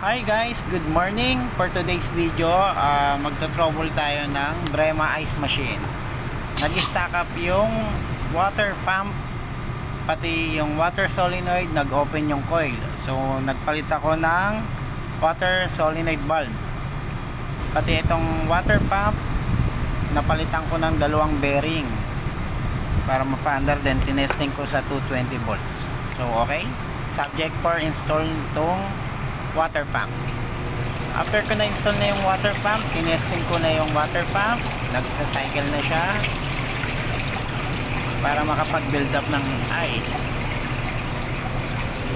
Hi guys, good morning. For today's video, magto-trouble tayo ng Bremma ice machine. Nag-stack up yung water pump, pati yung water solenoid, nag-open yung coil. So, nagpalit ako ng water solenoid valve. Pati itong water pump, napalitan ko ng dalawang bearing para mapa-under, then tinesting ko sa 220 volts. So, okay. Subject for install itong water pump. After ko na-install na yung water pump, tinesting ko na yung water pump, nagsa-cycle na siya para makapag-build up ng ice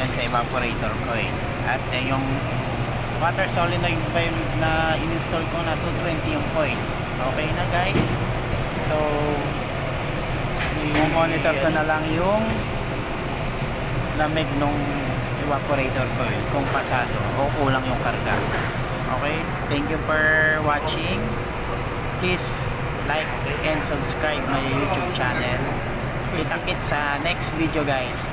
yan sa evaporator coil. At yung water solenoid valve na in-install ko na 220 yung coil. Okay na guys. So i-monitor ko na lang yung lamig nung evaporator coil kung pasado o kulang yung karga. Okay, thank you for watching. Please like and subscribe my YouTube channel. Kita-kits sa next video guys.